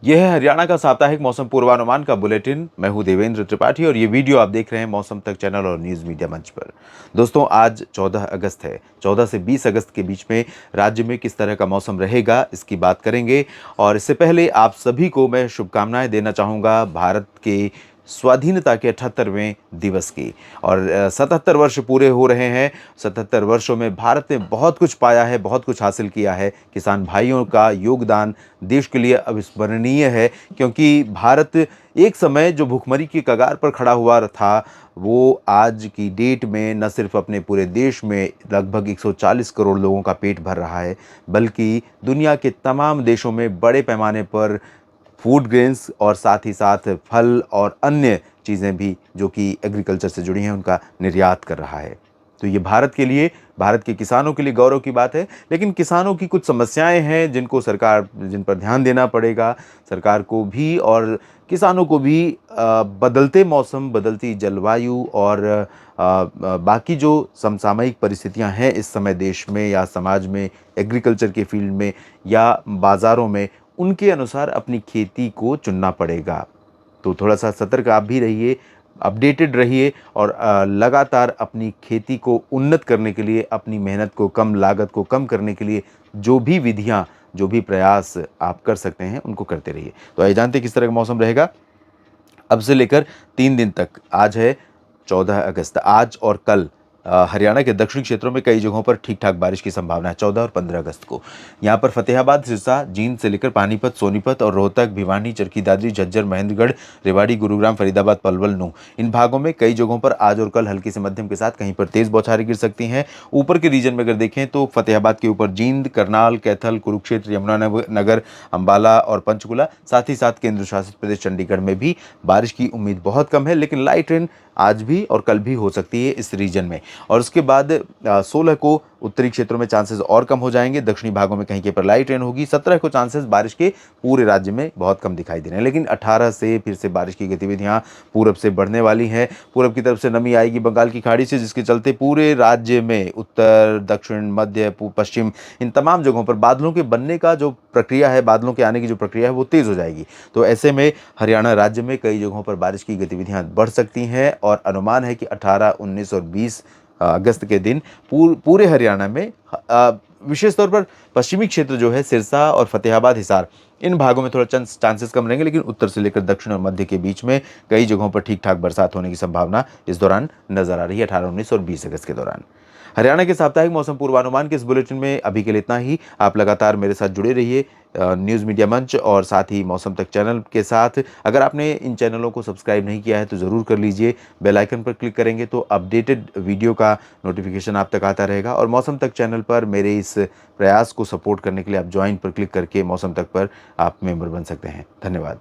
यह है हरियाणा का साप्ताहिक मौसम पूर्वानुमान का बुलेटिन। मैं हूं देवेंद्र त्रिपाठी और ये वीडियो आप देख रहे हैं मौसम तक चैनल और न्यूज़ मीडिया मंच पर। दोस्तों, आज 14 अगस्त है। 14 से 20 अगस्त के बीच में राज्य में किस तरह का मौसम रहेगा, इसकी बात करेंगे। और इससे पहले आप सभी को मैं शुभकामनाएं देना चाहूँगा भारत के स्वाधीनता के 78वें दिवस की। और 77 वर्ष पूरे हो रहे हैं। 77 वर्षों में भारत ने बहुत कुछ पाया है, बहुत कुछ हासिल किया है। किसान भाइयों का योगदान देश के लिए अविस्मरणीय है, क्योंकि भारत एक समय जो भुखमरी की कगार पर खड़ा हुआ था, वो आज की डेट में न सिर्फ अपने पूरे देश में लगभग 140 करोड़ लोगों का पेट भर रहा है, बल्कि दुनिया के तमाम देशों में बड़े पैमाने पर फूड ग्रेन्स और साथ ही साथ फल और अन्य चीज़ें भी जो कि एग्रीकल्चर से जुड़ी हैं, उनका निर्यात कर रहा है। तो ये भारत के लिए, भारत के किसानों के लिए गौरव की बात है। लेकिन किसानों की कुछ समस्याएं हैं जिन पर ध्यान देना पड़ेगा सरकार को भी और किसानों को भी। बदलते मौसम, बदलती जलवायु और बाकी जो समसामयिक परिस्थितियां हैं इस समय देश में या समाज में, एग्रीकल्चर के फील्ड में या बाज़ारों में, उनके अनुसार अपनी खेती को चुनना पड़ेगा। तो थोड़ा-सा सतर्क आप भी रहिए, अपडेटेड रहिए और लगातार अपनी खेती को उन्नत करने के लिए, अपनी मेहनत को कम, लागत को कम करने के लिए जो भी विधियाँ, जो भी प्रयास आप कर सकते हैं, उनको करते रहिए। तो आइए जानते हैं किस तरह का मौसम रहेगा अब से लेकर 3 दिन तक। आज है 14 अगस्त। आज और कल हरियाणा के दक्षिणी क्षेत्रों में कई जगहों पर ठीक-ठाक बारिश की संभावना है 14 और 15 अगस्त को। यहाँ पर फ़तेहाबाद, सिरसा, जींद से लेकर पानीपत, सोनीपत और रोहतक, भिवानी, चरखी दादरी, झज्जर, महेंद्रगढ़, रेवाड़ी, गुरुग्राम, फरीदाबाद, पलवल, नूंह, इन भागों में कई जगहों पर आज और कल हल्की से मध्यम के साथ कहीं पर तेज़ बौछारें गिर सकती हैं। ऊपर के रीजन में अगर देखें तो फ़तेहाबाद के ऊपर जींद, करनाल, कैथल, कुरुक्षेत्र, यमुनानगर, अम्बाला और पंचकुला, साथ ही साथ केंद्र शासित प्रदेश चंडीगढ़ में भी बारिश की उम्मीद बहुत कम है, लेकिन लाइट रेन आज भी और कल भी हो सकती है इस रीजन में। और उसके बाद 16 को उत्तरी क्षेत्रों में चांसेस और कम हो जाएंगे, दक्षिणी भागों में कहीं कहीं पर लाइट रेन होगी। 17 को चांसेस बारिश के पूरे राज्य में बहुत कम दिखाई दे रहे हैं, लेकिन 18 से फिर से बारिश की गतिविधियां पूरब से बढ़ने वाली हैं। पूरब की तरफ से नमी आएगी बंगाल की खाड़ी से, जिसके चलते पूरे राज्य में उत्तर, दक्षिण, मध्य, पश्चिम, इन तमाम जगहों पर बादलों के बनने का जो प्रक्रिया है, बादलों के आने की जो प्रक्रिया है, वो तेज़ हो जाएगी। तो ऐसे में हरियाणा राज्य में कई जगहों पर बारिश की गतिविधियां बढ़ सकती हैं और अनुमान है कि 18, 19 और 20 अगस्त के दिन पूरे हरियाणा में विशेष तौर पर पश्चिमी क्षेत्र जो है, सिरसा और फतेहाबाद, हिसार, इन भागों में थोड़ा चांसेस कम रहेंगे, लेकिन उत्तर से लेकर दक्षिण और मध्य के बीच में कई जगहों पर ठीक-ठाक बरसात होने की संभावना इस दौरान नजर आ रही है, 18, 19 और 20 अगस्त के दौरान। हरियाणा के साप्ताहिक मौसम पूर्वानुमान के इस बुलेटिन में अभी के लिए इतना ही। आप लगातार मेरे साथ जुड़े रहिए न्यूज़ मीडिया मंच और साथ ही मौसम तक चैनल के साथ। अगर आपने इन चैनलों को सब्सक्राइब नहीं किया है तो ज़रूर कर लीजिए। बेल आइकन पर क्लिक करेंगे तो अपडेटेड वीडियो का नोटिफिकेशन आप तक आता रहेगा। और मौसम तक चैनल पर मेरे इस प्रयास को सपोर्ट करने के लिए आप ज्वाइन पर क्लिक करके मौसम तक पर आप मेंबर बन सकते हैं। धन्यवाद।